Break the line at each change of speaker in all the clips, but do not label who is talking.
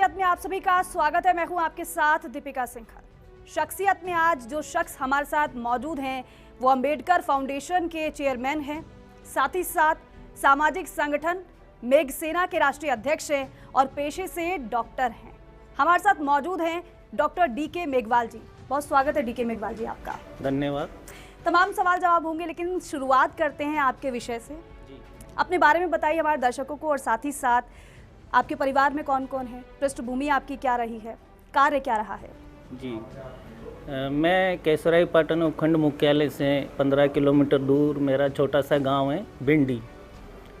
शख्सियत में आप सभी का स्वागत है। मैं हूं आपके साथ दीपिका सिंघल। शख्सियत में आज जो शख्स हमारे साथ मौजूद हैं वो अंबेडकर फाउंडेशन के चेयरमैन हैं, साथ ही साथ सामाजिक संगठन मेघसेना के राष्ट्रीय अध्यक्ष हैं और पेशे से डॉक्टर हैं। हमारे साथ मौजूद हैं डॉक्टर डी.के. मेघवाल जी। बहुत स्वागत है डी.के. मेघवाल जी आपका।
धन्यवाद।
तमाम सवाल जवाब होंगे, लेकिन शुरुआत करते हैं आपके विषय से। अपने बारे में बताइए हमारे दर्शकों को, और साथ ही साथ आपके परिवार में कौन कौन है, पृष्ठभूमि आपकी क्या रही है, कार्य क्या रहा है।
जी मैं केसराई पाटन उपखंड मुख्यालय से 15 किलोमीटर दूर मेरा छोटा सा गांव है भिंडी,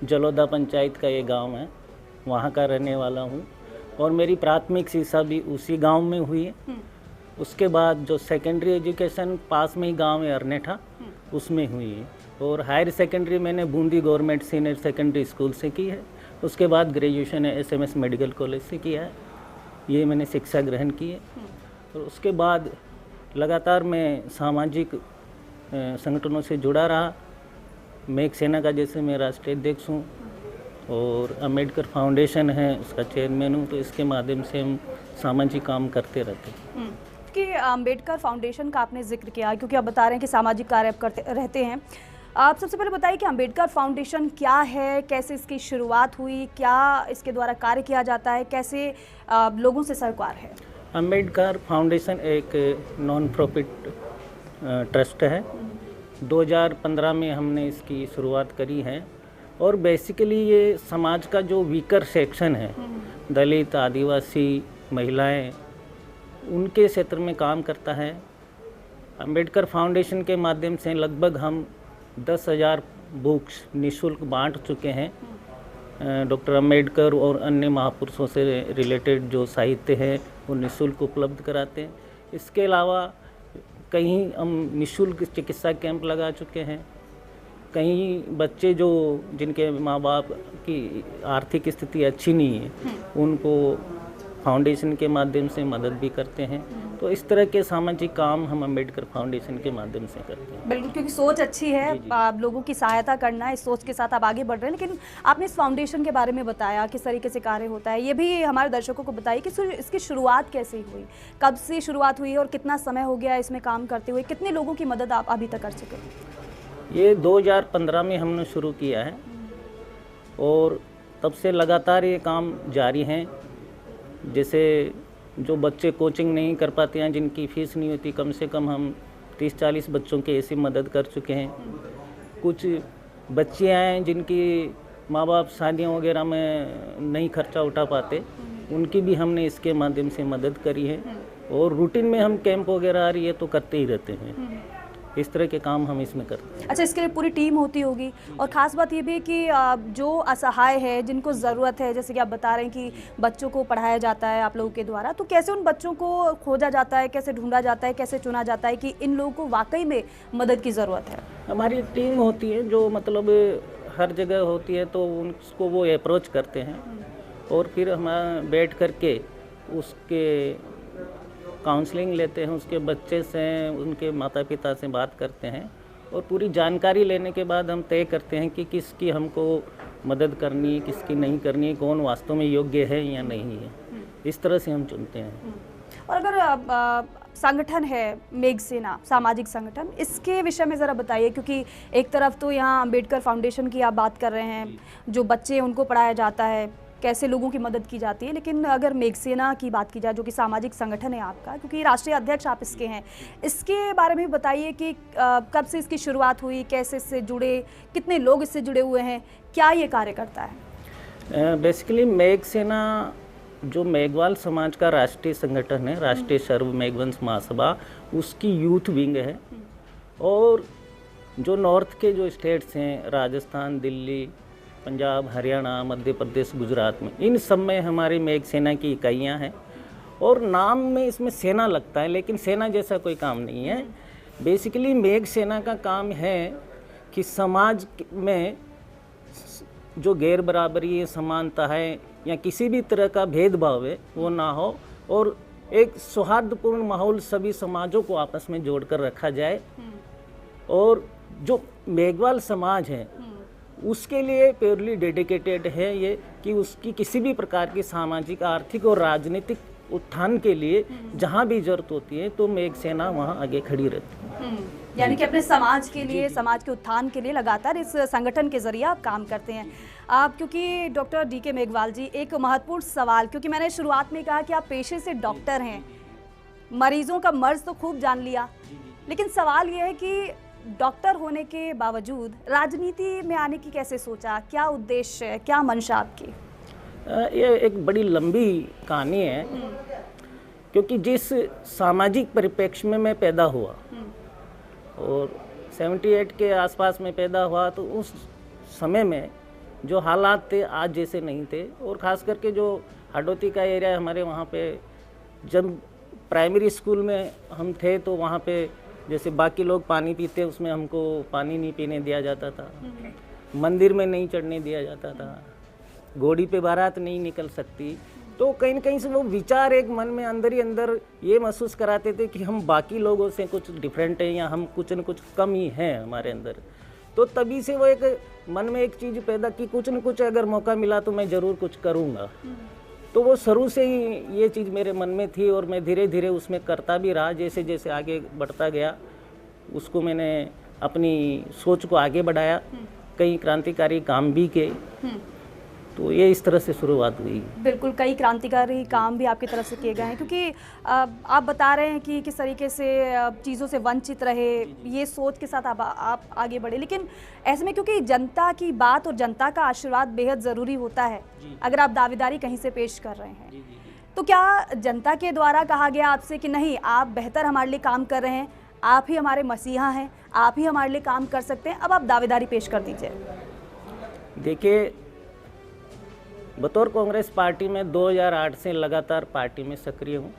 जलोदा पंचायत का ये गांव है, वहां का रहने वाला हूं। और मेरी प्राथमिक शिक्षा भी उसी गांव में हुई है। उसके बाद जो सेकेंडरी एजुकेशन पास में ही गांव है अरनेठा, उसमें हुई है। और हायर सेकेंडरी मैंने Bundi government senior secondary school से की है। उसके बाद ग्रेजुएशन SMS मेडिकल कॉलेज से किया है। ये मैंने शिक्षा ग्रहण की है। और उसके बाद लगातार मैं सामाजिक संगठनों से जुड़ा रहा। मेघसेना का जैसे मैं राष्ट्रीय अध्यक्ष हूँ और अम्बेडकर फाउंडेशन है, उसका चेयरमैन हूँ। तो इसके माध्यम से हम सामाजिक काम करते रहते हैं।
कि अम्बेडकर फाउंडेशन का आपने जिक्र किया, क्योंकि आप बता रहे हैं कि सामाजिक कार्य आप करते रहते हैं। आप सबसे पहले बताइए कि अम्बेडकर फाउंडेशन क्या है, कैसे इसकी शुरुआत हुई, क्या इसके द्वारा कार्य किया जाता है, कैसे लोगों से सरकार है।
अम्बेडकर फाउंडेशन एक नॉन प्रॉफिट ट्रस्ट है। 2015 में हमने इसकी शुरुआत करी है। और बेसिकली ये समाज का जो वीकर सेक्शन है, दलित, आदिवासी, महिलाएं, उनके क्षेत्र में काम करता है। अम्बेडकर फाउंडेशन के माध्यम से लगभग हम 10,000 बुक्स निःशुल्क बांट चुके हैं। डॉक्टर अम्बेडकर और अन्य महापुरुषों से रिलेटेड जो साहित्य है वो निःशुल्क उपलब्ध कराते हैं। इसके अलावा कहीं हम निःशुल्क चिकित्सा कैंप लगा चुके हैं। कहीं बच्चे जो जिनके माँ बाप की आर्थिक स्थिति अच्छी नहीं है, उनको फाउंडेशन के माध्यम से मदद भी करते हैं। तो इस तरह के सामाजिक काम हम अम्बेडकर फाउंडेशन के माध्यम से करते हैं।
बिल्कुल, क्योंकि सोच अच्छी है।
जी।
आप लोगों की सहायता करना, इस सोच के साथ आप आगे बढ़ रहे हैं। लेकिन आपने इस फाउंडेशन के बारे में बताया, किस तरीके से कार्य होता है, ये भी हमारे दर्शकों को बताइए कि इसकी शुरुआत कैसे हुई, कब से शुरुआत हुई और कितना समय हो गया इसमें काम करते हुए, कितने लोगों की मदद आप अभी तक कर चुके हैं।
ये 2015 में हमने शुरू किया है और तब से लगातार ये काम जारी है। जैसे जो बच्चे कोचिंग नहीं कर पाते हैं, जिनकी फ़ीस नहीं होती, कम से कम हम 30-40 बच्चों की ऐसी मदद कर चुके हैं। कुछ बच्चियाँ हैं जिनकी माँ बाप शादियों वगैरह में नहीं खर्चा उठा पाते, उनकी भी हमने इसके माध्यम से मदद करी है। और रूटीन में हम कैंप वगैरह आ रही है तो करते ही रहते हैं। इस तरह के काम हम इसमें करते हैं।
अच्छा, इसके लिए पूरी टीम होती होगी। और ख़ास बात ये भी है कि जो असहाय है, जिनको ज़रूरत है, जैसे कि आप बता रहे हैं कि बच्चों को पढ़ाया जाता है आप लोगों के द्वारा, तो कैसे उन बच्चों को खोजा जाता है, कैसे ढूंढा जाता है, कैसे चुना जाता है कि इन लोगों को वाकई में मदद की ज़रूरत है।
हमारी टीम होती है जो मतलब हर जगह होती है, तो उनको वो अप्रोच करते हैं और फिर हम बैठ करके उसके काउंसलिंग लेते हैं, उसके बच्चे से, उनके माता पिता से बात करते हैं। और पूरी जानकारी लेने के बाद हम तय करते हैं कि किसकी हमको मदद करनी है, किसकी नहीं करनी है, कौन वास्तव में योग्य है या नहीं है। इस तरह से हम चुनते हैं।
और अगर संगठन है मेघसेना, सामाजिक संगठन, इसके विषय में ज़रा बताइए। क्योंकि एक तरफ तो यहाँ अम्बेडकर फाउंडेशन की आप बात कर रहे हैं, जो बच्चे उनको पढ़ाया जाता है, कैसे लोगों की मदद की जाती है। लेकिन अगर मेघसेना की बात की जाए, जो कि सामाजिक संगठन है आपका, क्योंकि राष्ट्रीय अध्यक्ष आप इसके हैं, इसके बारे में बताइए कि कब से इसकी शुरुआत हुई, कैसे इससे जुड़े, कितने लोग इससे जुड़े हुए हैं, क्या ये कार्य करता है।
बेसिकली मेघसेना जो मेघवाल समाज का राष्ट्रीय संगठन है, राष्ट्रीय सर्व मेघवंश महासभा, उसकी यूथ विंग है। और जो नॉर्थ के जो स्टेट्स हैं, राजस्थान, दिल्ली, पंजाब, हरियाणा, मध्य प्रदेश, गुजरात में, इन सब में हमारी मेघसेना की इकाइयाँ हैं। और नाम में इसमें सेना लगता है, लेकिन सेना जैसा कोई काम नहीं है। बेसिकली मेघसेना का काम है कि समाज में जो गैर बराबरी है, समानता है या किसी भी तरह का भेदभाव है, वो ना हो और एक सौहार्दपूर्ण माहौल सभी समाजों को आपस में जोड़कर रखा जाए। और जो मेघवाल समाज है उसके लिए प्योरली डेडिकेटेड है ये कि उसकी किसी भी प्रकार की सामाजिक, आर्थिक और राजनीतिक उत्थान के लिए जहाँ भी जरूरत होती है तो मेघ सेना वहाँ आगे खड़ी रहती है।
यानी कि अपने समाज के लिए, समाज के उत्थान के लिए लगातार इस संगठन के जरिए आप काम करते हैं। आप, क्योंकि डॉक्टर डी.के. मेघवाल जी, एक महत्वपूर्ण सवाल, क्योंकि मैंने शुरुआत में कहा कि आप पेशे से डॉक्टर हैं, मरीजों का मर्ज तो खूब जान लिया, लेकिन सवाल ये है कि डॉक्टर होने के बावजूद राजनीति में आने की कैसे सोचा? क्या उद्देश्य है, क्या मंशा आपकी?
ये एक बड़ी लंबी कहानी है, क्योंकि जिस सामाजिक परिप्रेक्ष्य में मैं पैदा हुआ और 78 के आसपास में पैदा हुआ, तो उस समय में जो हालात थे आज जैसे नहीं थे। और ख़ास करके जो हाडोती का एरिया है हमारे, वहाँ पे जब प्राइमरी स्कूल में हम थे तो वहाँ पे जैसे बाकी लोग पानी पीते, उसमें हमको पानी नहीं पीने दिया जाता था, मंदिर में नहीं चढ़ने दिया जाता था, घोड़ी पे बारात नहीं निकल सकती। तो कहीं न कहीं से वो विचार एक मन में अंदर ही अंदर ये महसूस कराते थे कि हम बाकी लोगों से कुछ डिफरेंट हैं या हम कुछ न कुछ कम ही हैं हमारे अंदर। तो तभी से वो एक मन में एक चीज़ पैदा की, कुछ न कुछ अगर मौका मिला तो मैं ज़रूर कुछ करूँगा। तो वो शुरू से ही ये चीज़ मेरे मन में थी और मैं धीरे धीरे उसमें करता भी रहा। जैसे जैसे आगे बढ़ता गया उसको मैंने अपनी सोच को आगे बढ़ाया, कई क्रांतिकारी काम भी किए। तो ये इस तरह से शुरुआत हुई।
बिल्कुल, कई क्रांतिकारी काम भी आपकी तरफ से किए गए हैं, क्योंकि आप बता रहे हैं कि किस तरीके से चीज़ों से वंचित रहे, ये सोच के साथ आप आगे बढ़े। लेकिन ऐसे में क्योंकि जनता की बात और जनता का आशीर्वाद बेहद ज़रूरी होता है, अगर आप दावेदारी कहीं से पेश कर रहे हैं, तो क्या जनता के द्वारा कहा गया आपसे कि नहीं, आप बेहतर हमारे लिए काम कर रहे हैं, आप ही हमारे मसीहा हैं, आप ही हमारे लिए काम कर सकते हैं, अब आप दावेदारी पेश कर दीजिए?
देखिए, बतौर कांग्रेस पार्टी में 2008 से लगातार पार्टी में सक्रिय हूँ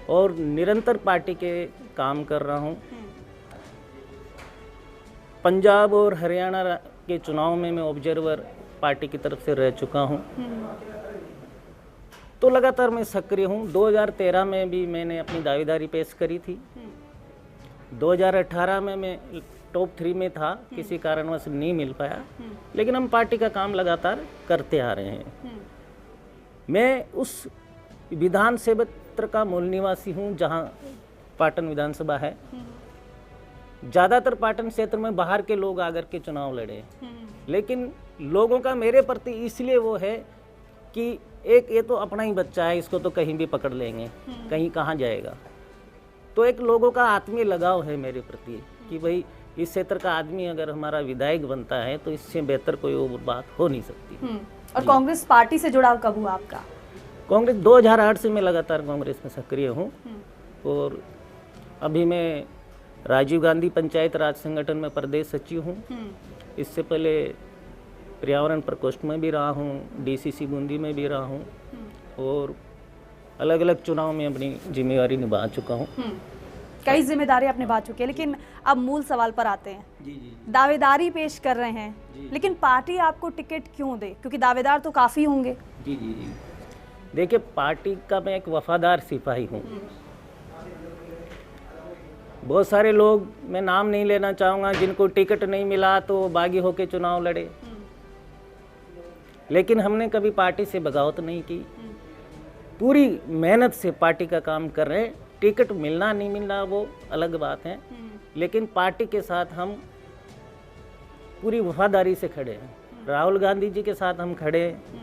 और निरंतर पार्टी के काम कर रहा हूँ। पंजाब और हरियाणा के चुनाव में मैं ऑब्जर्वर पार्टी की तरफ से रह चुका हूँ, तो लगातार मैं सक्रिय हूँ। 2013 में भी मैंने अपनी दावेदारी पेश करी थी। 2018 में मैं टॉप 3 में था, किसी कारणवश नहीं मिल पाया, लेकिन हम पार्टी का काम लगातार करते आ रहे हैं। मैं उस विधान क्षेत्र का मूल निवासी हूँ जहाँ पाटन विधानसभा है। ज़्यादातर पाटन क्षेत्र में बाहर के लोग आकर के चुनाव लड़े, लेकिन लोगों का मेरे प्रति इसलिए वो है कि एक ये तो अपना ही बच्चा है, इसको तो कहीं भी पकड़ लेंगे, कहीं कहाँ जाएगा। तो एक लोगों का आत्मीय लगाव है मेरे प्रति कि भाई इस क्षेत्र का आदमी अगर हमारा विधायक बनता है तो इससे बेहतर कोई और बात हो नहीं सकती।
और कांग्रेस पार्टी से जुड़ाव कब हुआ आपका?
कांग्रेस 2008 से मैं लगातार कांग्रेस में सक्रिय हूँ और अभी मैं राजीव गांधी पंचायत राज संगठन में प्रदेश सचिव हूँ। इससे पहले पर्यावरण प्रकोष्ठ में भी रहा हूँ, डीसीसी बूंदी में भी रहा हूँ और अलग अलग चुनाव में अपनी जिम्मेवारी निभा चुका हूँ।
कई जिम्मेदारी आपने निभा चुकी है, लेकिन अब मूल सवाल पर आते हैं। दावेदारी पेश कर रहे हैं, लेकिन पार्टी आपको टिकट क्यों दे? क्योंकि दावेदार तो काफ़ी होंगे।
जी। देखिए, पार्टी का मैं एक वफादार सिपाही हूँ। बहुत सारे लोग, मैं नाम नहीं लेना चाहूँगा, जिनको टिकट नहीं मिला तो बागी होके चुनाव लड़े, लेकिन हमने कभी पार्टी से बगावत नहीं की। पूरी मेहनत से पार्टी का काम कर रहे हैं। टिकट मिलना नहीं मिलना वो अलग बात है, लेकिन पार्टी के साथ हम पूरी वफादारी से खड़े हैं। राहुल गांधी जी के साथ हम खड़े हैं,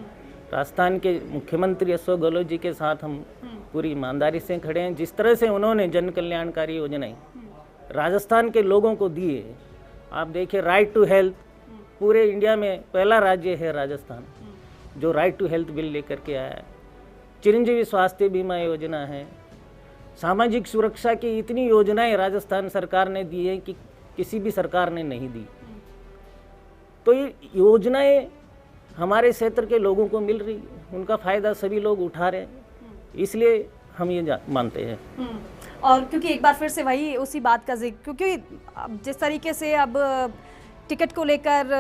राजस्थान के मुख्यमंत्री अशोक गहलोत जी के साथ हम पूरी ईमानदारी से खड़े हैं। जिस तरह से उन्होंने जन कल्याणकारी योजनाएं राजस्थान के लोगों को दी है, आप देखिए, राइट टू हेल्थ, पूरे इंडिया में पहला राज्य है राजस्थान जो राइट टू हेल्थ बिल लेकर के आया है। चिरंजीवी स्वास्थ्य बीमा योजना है, सामाजिक सुरक्षा की इतनी योजनाएं राजस्थान सरकार ने दी है कि किसी भी सरकार ने नहीं दी। तो ये योजनाएं हमारे क्षेत्र के लोगों को मिल रही है, उनका फ़ायदा सभी लोग उठा रहे हैं, इसलिए हम ये मानते हैं।
और क्योंकि एक बार फिर से वही उसी बात का जिक्र, क्योंकि जिस तरीके से अब टिकट को लेकर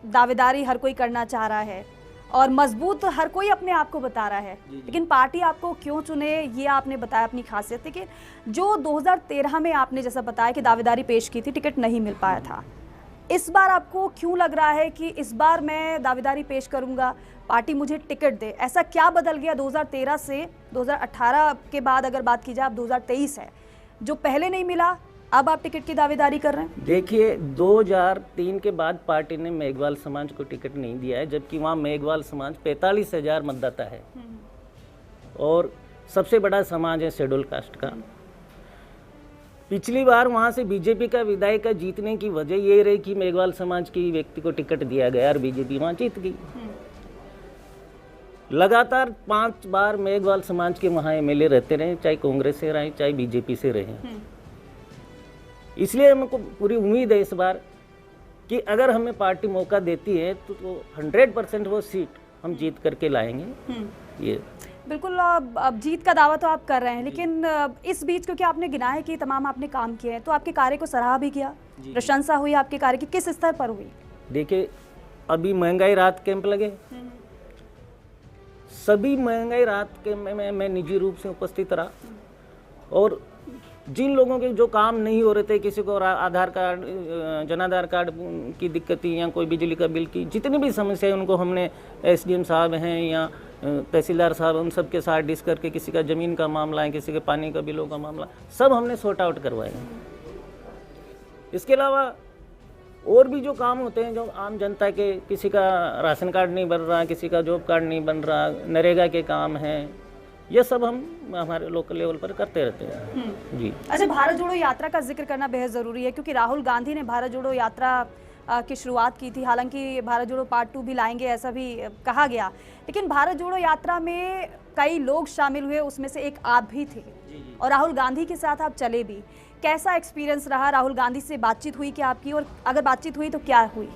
दावेदारी हर कोई करना चाह रहा है और मजबूत हर कोई अपने आप को बता रहा है, लेकिन पार्टी आपको क्यों चुने ये आपने बताया अपनी खासियत। लेकिन जो 2013 में आपने जैसा बताया कि दावेदारी पेश की थी, टिकट नहीं मिल पाया था, इस बार आपको क्यों लग रहा है कि इस बार मैं दावेदारी पेश करूंगा, पार्टी मुझे टिकट दे? ऐसा क्या बदल गया 2013 से 2018 के बाद? अगर बात की जाए, अब 2023 है, जो पहले नहीं मिला अब आप टिकट की दावेदारी कर रहे हैं?
देखिए, 2003 के बाद पार्टी ने मेघवाल समाज को टिकट नहीं दिया है, जबकि वहाँ मेघवाल समाज 45,000 मतदाता है और सबसे बड़ा समाज है शेड्यूल कास्ट का। पिछली बार वहाँ से बीजेपी का विधायक जीतने की वजह ये रही कि मेघवाल समाज की व्यक्ति को टिकट दिया गया और बीजेपी वहाँ जीत गई। लगातार 5 बार मेघवाल समाज के वहाँ एमएलए रहते रहे, चाहे कांग्रेस से रहे चाहे बीजेपी से रहे। इसलिए हमको पूरी उम्मीद है इस बार कि अगर हमें पार्टी मौका देती है तो 100% वो सीट हम जीत करके लाएंगे। ये
बिल्कुल, अब जीत का दावा तो आप कर रहे हैं, लेकिन इस बीच क्योंकि आपने गिना है कि तमाम आपने काम किए हैं, तो आपके कार्य को सराहा भी किया, प्रशंसा हुई आपके कार्य की, किस स्तर पर हुई?
देखिए, अभी महंगाई राहत कैंप लगे, सभी महंगाई राहत कैंप में मैं निजी रूप से उपस्थित रहा और जिन लोगों के जो काम नहीं हो रहे थे, किसी को आधार कार्ड, जनाधार कार्ड की दिक्कत थी या कोई बिजली का बिल की जितनी भी समस्या है, उनको हमने एसडीएम साहब हैं या तहसीलदार साहब, उन सब के साथ डिस्कस करके, किसी का ज़मीन का मामला है, किसी के पानी का बिलों का मामला, सब हमने सॉर्ट आउट करवाए। इसके अलावा और भी जो काम होते हैं जो आम जनता के, किसी का राशन कार्ड नहीं बन रहा, किसी का जॉब कार्ड नहीं बन रहा, नरेगा के काम हैं, ये सब हम हमारे लोकल लेवल पर करते रहते हैं। जी।
अच्छा, भारत जोड़ो यात्रा का जिक्र करना बेहद ज़रूरी है, क्योंकि राहुल गांधी ने भारत जोड़ो यात्रा की शुरुआत की थी। हालांकि भारत जोड़ो पार्ट 2 भी लाएंगे ऐसा भी कहा गया, लेकिन भारत जोड़ो यात्रा में कई लोग शामिल हुए, उसमें से एक आप भी थे और राहुल गांधी के साथ आप चले भी। कैसा एक्सपीरियंस रहा? राहुल गांधी से बातचीत हुई क्या आपकी, और अगर बातचीत हुई तो क्या हुई?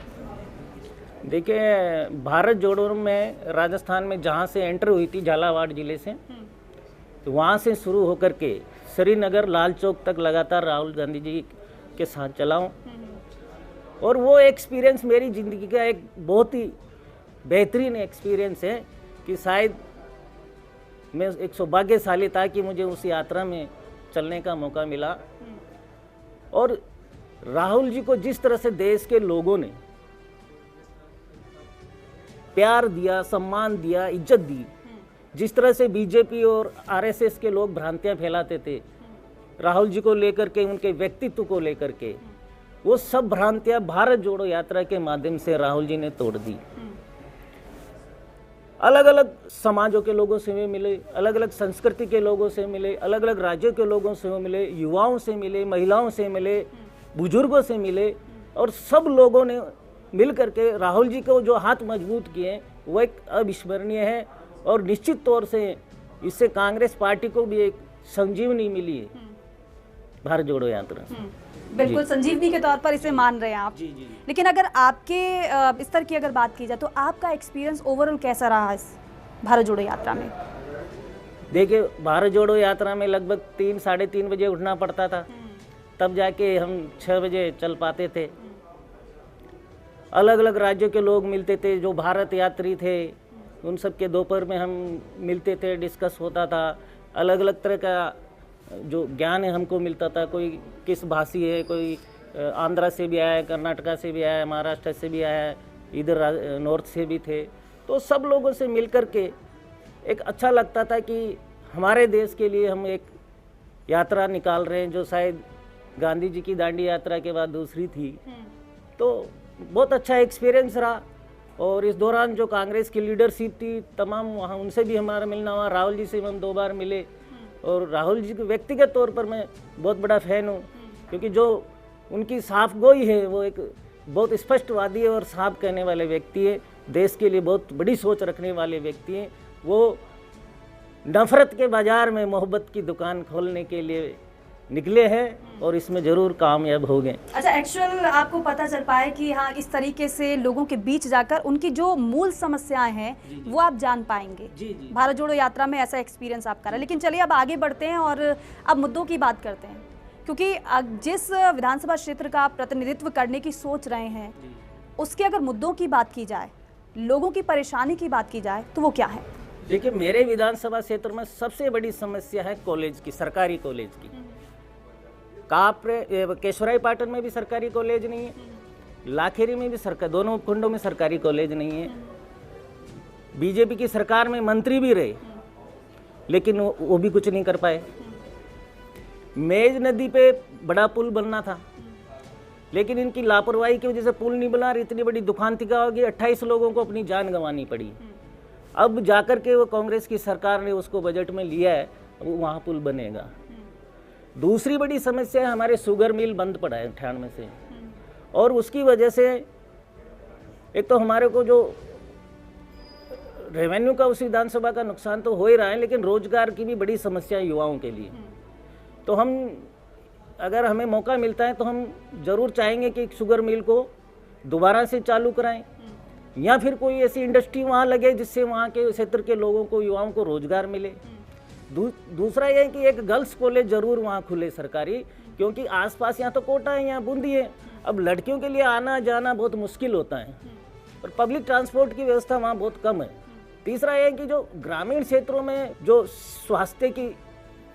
देखिए, भारत जोड़ो में राजस्थान में जहाँ से एंटर हुई थी, झालावाड़ जिले से, तो वहाँ से शुरू होकर के श्रीनगर लाल चौक तक लगातार राहुल गांधी जी के साथ चला हूँ और वो एक्सपीरियंस मेरी ज़िंदगी का एक बहुत ही बेहतरीन एक्सपीरियंस है कि शायद मैं एक सौभाग्यशाली था कि मुझे उस यात्रा में चलने का मौका मिला। और राहुल जी को जिस तरह से देश के लोगों ने प्यार दिया, सम्मान दिया, इज्जत दी, जिस तरह से बीजेपी और आरएसएस के लोग भ्रांतियां फैलाते थे राहुल जी को लेकर के, उनके व्यक्तित्व को लेकर के, वो सब भ्रांतियां भारत जोड़ो यात्रा के माध्यम से राहुल जी ने तोड़ दी। अलग अलग समाजों के लोगों से भी मिले, अलग अलग संस्कृति के लोगों से मिले, अलग अलग राज्यों के लोगों से मिले, युवाओं से मिले, महिलाओं से मिले, बुजुर्गों से मिले, और सब लोगों ने मिल करके राहुल जी को जो हाथ मजबूत किए वो एक अविस्मरणीय है। और निश्चित तौर से इससे कांग्रेस पार्टी को भी एक संजीवनी मिली है भारत जोड़ो यात्रा।
बिल्कुल, संजीवनी के तौर पर इसे मान रहे हैं आप।
जी जी।
लेकिन अगर आपके स्तर की अगर बात की जाए तो आपका एक्सपीरियंस ओवरऑल कैसा रहा इस भारत जोड़ो यात्रा में?
देखिए, भारत जोड़ो यात्रा में लगभग 3 साढ़े 3 बजे उठना पड़ता था, तब जाके हम 6 बजे चल पाते थे। अलग अलग राज्यों के लोग मिलते थे जो भारत यात्री थे, उन सब के दोपहर में हम मिलते थे, डिस्कस होता था। अलग अलग तरह का जो ज्ञान है हमको मिलता था, कोई किस भाषी है, कोई आंध्रा से भी आया है, कर्नाटका से भी आया है, महाराष्ट्र से भी आया है, इधर नॉर्थ से भी थे। तो सब लोगों से मिल कर के एक अच्छा लगता था कि हमारे देश के लिए हम एक यात्रा निकाल रहे हैं जो शायद गांधी जी की दांडी यात्रा के बाद दूसरी थी। तो बहुत अच्छा एक्सपीरियंस रहा। और इस दौरान जो कांग्रेस की लीडरशिप थी तमाम, वहाँ उनसे भी हमारा मिलना हुआ। राहुल जी से हम 2 बार मिले और राहुल जी के व्यक्तिगत तौर पर मैं बहुत बड़ा फ़ैन हूँ, क्योंकि जो उनकी साफ गोई है वो एक बहुत स्पष्टवादी है और साफ कहने वाले व्यक्ति है, देश के लिए बहुत बड़ी सोच रखने वाले व्यक्ति हैं। वो नफ़रत के बाज़ार में मोहब्बत की दुकान खोलने के लिए निकले हैं और इसमें ज़रूर कामयाब हो गए।
अच्छा, एक्चुअल आपको पता चल पाए कि हाँ, इस तरीके से लोगों के बीच जाकर उनकी जो मूल समस्याएं हैं वो आप जान पाएंगे।
जी जी।
भारत जोड़ो यात्रा में ऐसा एक्सपीरियंस आपका रहा। लेकिन चलिए अब आगे बढ़ते हैं और अब मुद्दों की बात करते हैं, क्योंकि जिस विधानसभा क्षेत्र का आप प्रतिनिधित्व करने की सोच रहे हैं उसके अगर मुद्दों की बात की जाए, लोगों की परेशानी की बात की जाए तो वो क्या है?
देखिए, मेरे विधानसभा क्षेत्र में सबसे बड़ी समस्या है कॉलेज की, सरकारी कॉलेज की। केशवराय पाटन में भी सरकारी कॉलेज नहीं है, लाखेरी में भी सरकार, दोनों उपखंडों में सरकारी कॉलेज नहीं है। बीजेपी की सरकार में मंत्री भी रहे, लेकिन वो भी कुछ नहीं कर पाए। मेज नदी पे बड़ा पुल बनना था, लेकिन इनकी लापरवाही की वजह से पुल नहीं बना, इतनी बड़ी दुखांतिका होगी, 28 लोगों को अपनी जान गंवानी पड़ी। अब जाकर के वो कांग्रेस की सरकार ने उसको बजट में लिया है, वो वहाँ पुल बनेगा। दूसरी बड़ी समस्या है, हमारे शुगर मिल बंद पड़ा है 98 से, और उसकी वजह से एक तो हमारे को जो रेवेन्यू का, उस विधानसभा का नुकसान तो हो ही रहा है, लेकिन रोजगार की भी बड़ी समस्या है युवाओं के लिए। तो हम, अगर हमें मौका मिलता है तो हम जरूर चाहेंगे कि शुगर मिल को दोबारा से चालू कराएं, या फिर कोई ऐसी इंडस्ट्री वहाँ लगे जिससे वहाँ के क्षेत्र के लोगों को, युवाओं को रोजगार मिले। दूसरा यह है कि एक गर्ल्स कॉलेज जरूर वहाँ खुले सरकारी, क्योंकि आसपास यहाँ तो कोटा है, यहाँ बूंदी है। अब लड़कियों के लिए आना जाना बहुत मुश्किल होता है, और पब्लिक ट्रांसपोर्ट की व्यवस्था वहाँ बहुत कम है। तीसरा यह है कि जो ग्रामीण क्षेत्रों में जो स्वास्थ्य की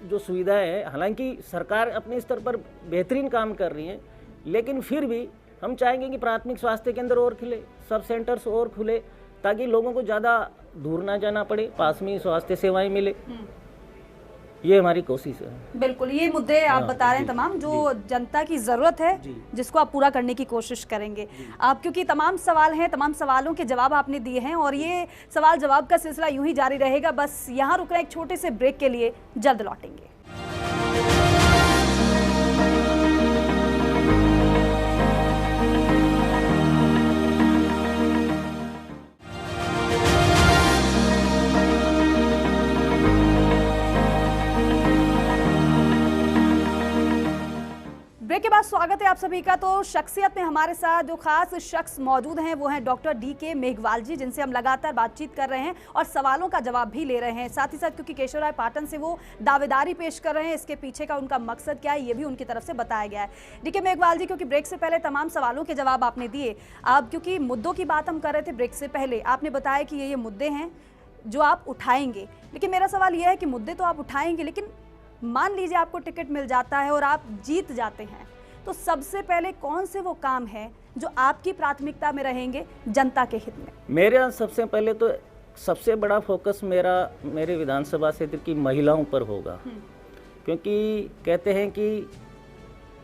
जो सुविधा है, हालांकि सरकार अपने स्तर पर बेहतरीन काम कर रही है, लेकिन फिर भी हम चाहेंगे कि प्राथमिक स्वास्थ्य केंद्र और खुले, सब सेंटर्स और खुले, ताकि लोगों को ज़्यादा दूर ना जाना पड़े, पास में ही स्वास्थ्य सेवाएं मिले। ये हमारी कोशिश है।
बिल्कुल, ये मुद्दे आप बता रहे हैं तमाम, जो जनता की ज़रूरत है, जिसको आप पूरा करने की कोशिश करेंगे आप, क्योंकि तमाम सवाल हैं, तमाम सवालों के जवाब आपने दिए हैं, और ये सवाल जवाब का सिलसिला यूं ही जारी रहेगा। बस यहाँ रुक रहे हैं एक छोटे से ब्रेक के लिए, जल्द लौटेंगे। ब्रेक के बाद स्वागत है आप सभी का। तो शख्सियत में हमारे साथ जो खास शख्स मौजूद हैं वो हैं डॉक्टर DK मेघवाल जी, जिनसे हम लगातार बातचीत कर रहे हैं और सवालों का जवाब भी ले रहे हैं। साथ ही साथ क्योंकि केशवराय पाटन से वो दावेदारी पेश कर रहे हैं, इसके पीछे का उनका मकसद क्या है ये भी उनकी तरफ से बताया गया है। DK मेघवाल जी, क्योंकि ब्रेक से पहले तमाम सवालों के जवाब आपने दिए, आप क्योंकि मुद्दों की बात हम कर रहे थे ब्रेक से पहले, आपने बताया कि ये मुद्दे हैं जो आप उठाएंगे, लेकिन मेरा सवाल यह है कि मुद्दे तो आप उठाएंगे, लेकिन मान लीजिए आपको टिकट मिल जाता है और आप जीत जाते हैं, तो सबसे पहले कौन से वो काम हैं जो आपकी प्राथमिकता में रहेंगे जनता के हित में?
मेरे सबसे पहले तो सबसे बड़ा फोकस मेरे विधानसभा क्षेत्र की महिलाओं पर होगा, क्योंकि कहते हैं कि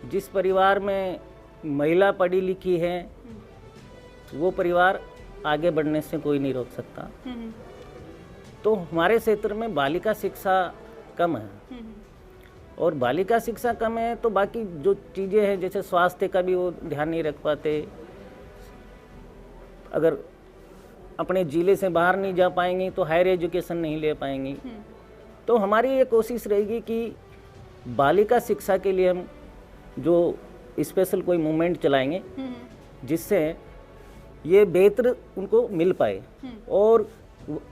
जिस परिवार में महिला पढ़ी लिखी है वो परिवार आगे बढ़ने से कोई नहीं रोक सकता। तो हमारे क्षेत्र में बालिका शिक्षा कम है, और बालिका शिक्षा कम है तो बाकी जो चीज़ें हैं जैसे स्वास्थ्य का भी वो ध्यान नहीं रख पाते। अगर अपने जिले से बाहर नहीं जा पाएंगी तो हायर एजुकेशन नहीं ले पाएंगी। तो हमारी ये कोशिश रहेगी कि बालिका शिक्षा के लिए हम जो स्पेशल कोई मूवमेंट चलाएंगे जिससे ये बेहतर उनको मिल पाए, और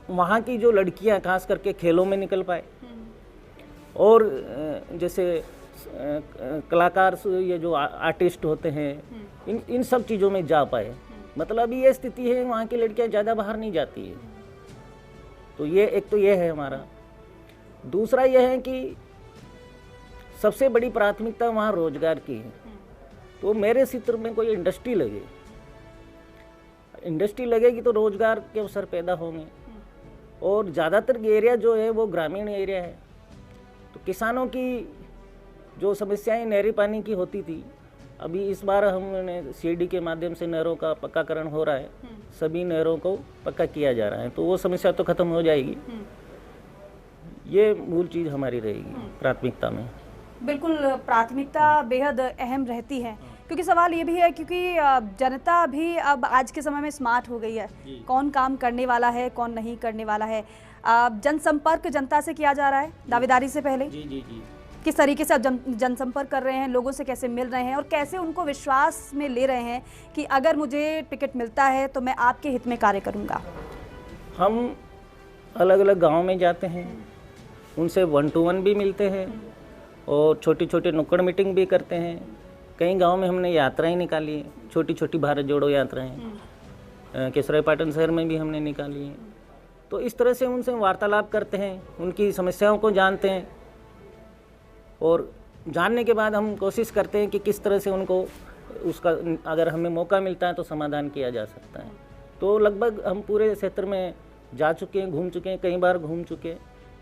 वहाँ की जो लड़कियाँ खास करके खेलों में निकल पाए, और जैसे कलाकार, ये जो आर्टिस्ट होते हैं, इन सब चीज़ों में जा पाए। मतलब ये स्थिति है, वहाँ की लड़कियाँ ज़्यादा बाहर नहीं जाती है। तो ये एक तो ये है हमारा। दूसरा ये है कि सबसे बड़ी प्राथमिकता वहाँ रोजगार की है। तो मेरे क्षेत्र में कोई इंडस्ट्री लगेगी तो रोजगार के अवसर पैदा होंगे, और ज़्यादातर एरिया जो है वो ग्रामीण एरिया है। तो किसानों की जो समस्याएं नहरी पानी की होती थी, अभी इस बार हमने CID के माध्यम से नहरों का पक्काकरण हो रहा है, सभी नहरों को पक्का किया जा रहा है, तो वो समस्या तो खत्म हो जाएगी। ये मूल चीज़ हमारी रहेगी प्राथमिकता में।
बिल्कुल, प्राथमिकता बेहद अहम रहती है, क्योंकि सवाल ये भी है क्योंकि जनता भी अब आज के समय में स्मार्ट हो गई है, कौन काम करने वाला है कौन नहीं करने वाला है। जनसंपर्क जनता से किया जा रहा है दावेदारी से पहले।
जी।
किस तरीके से आप जनसंपर्क कर रहे हैं, लोगों से कैसे मिल रहे हैं और कैसे उनको विश्वास में ले रहे हैं कि अगर मुझे टिकट मिलता है तो मैं आपके हित में कार्य करूंगा?
हम अलग अलग गांव में जाते हैं, उनसे 1 to 1 भी मिलते हैं, और छोटी छोटी नुक्कड़ मीटिंग भी करते हैं। कई गांव में हमने यात्राएं निकाली, छोटी छोटी भारत जोड़ो यात्राएं, केशवराय पाटन शहर में भी हमने निकाली हैं। तो इस तरह से उनसे वार्तालाप करते हैं, उनकी समस्याओं को जानते हैं, और जानने के बाद हम कोशिश करते हैं कि किस तरह से उनको उसका अगर हमें मौका मिलता है तो समाधान किया जा सकता है। तो लगभग हम पूरे क्षेत्र में जा चुके हैं, घूम चुके हैं, कई बार घूम चुके हैं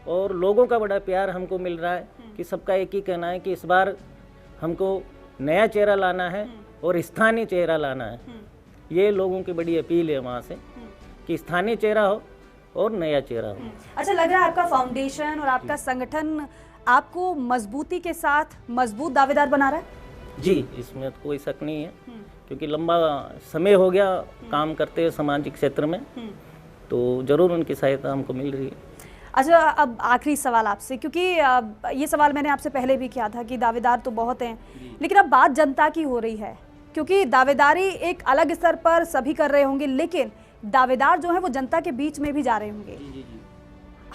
और लोगों का बड़ा प्यार हमको मिल रहा है कि सबका एक ही कहना है कि इस बार हमको नया चेहरा लाना है और स्थानीय चेहरा लाना है। ये लोगों की बड़ी अपील है वहाँ से कि स्थानीय चेहरा हो और नया चेहरा हो।
अच्छा, लग रहा है आपका फाउंडेशन और आपका संगठन आपको मजबूती के साथ मजबूत दावेदार बना रहा है?
जी, इसमें तो कोई शक नहीं है क्योंकि लंबा समय हो गया काम करते हैं सामाजिक क्षेत्र में, तो ज़रूर उनकी सहायता हमको मिल रही है।
अच्छा, अब आखिरी सवाल आपसे, क्योंकि ये सवाल मैंने आपसे पहले भी किया था कि दावेदार तो बहुत हैं, लेकिन अब बात जनता की हो रही है, क्योंकि दावेदारी एक अलग स्तर पर सभी कर रहे होंगे, लेकिन दावेदार जो है वो जनता के बीच में भी जा रहे होंगे।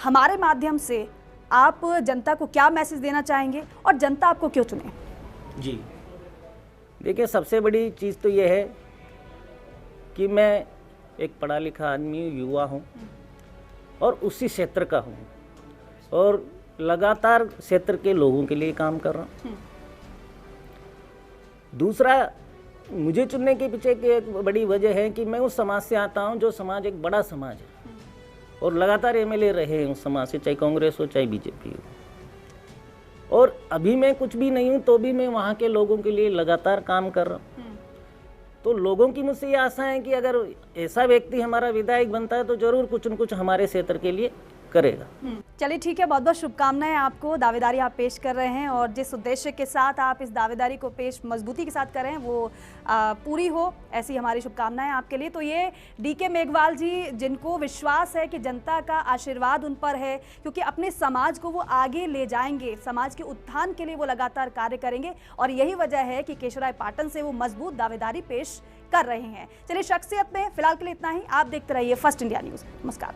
हमारे माध्यम से आप जनता को क्या मैसेज देना चाहेंगे और जनता आपको क्यों चुने?
जी, देखिए, सबसे बड़ी चीज़ तो ये है कि मैं एक पढ़ा लिखा आदमी हूँ, युवा हूँ और उसी क्षेत्र का हूँ और लगातार क्षेत्र के लोगों के लिए काम कर रहा हूँ। दूसरा, मुझे चुनने के पीछे की एक बड़ी वजह है कि मैं उस समाज से आता हूँ जो समाज एक बड़ा समाज है और लगातार एमएलए रहे हैं उस समाज से, चाहे कांग्रेस हो चाहे बीजेपी हो। और अभी मैं कुछ भी नहीं हूँ तो भी मैं वहाँ के लोगों के लिए लगातार काम कर रहा हूँ। तो लोगों की मुझसे ये आशा है कि अगर ऐसा व्यक्ति हमारा विधायक बनता है तो जरूर कुछ न कुछ हमारे क्षेत्र के लिए करेगा।
चलिए ठीक है, बहुत बहुत शुभकामनाएं आपको। दावेदारी आप पेश कर रहे हैं और जिस उद्देश्य के साथ आप इस दावेदारी को पेश मजबूती के साथ कर रहे हैं वो पूरी हो, ऐसी हमारी शुभकामनाएं आपके लिए। तो ये डीके मेघवाल जी, जिनको विश्वास है कि जनता का आशीर्वाद उन पर है, क्योंकि अपने समाज को वो आगे ले जाएंगे, समाज के उत्थान के लिए वो लगातार कार्य करेंगे और यही वजह है कि केशवराय पाटन से वो मजबूत दावेदारी पेश कर रहे हैं। चलिए, शख्सियत में फिलहाल के लिए इतना ही। आप देखते रहिए फर्स्ट इंडिया न्यूज़। नमस्कार।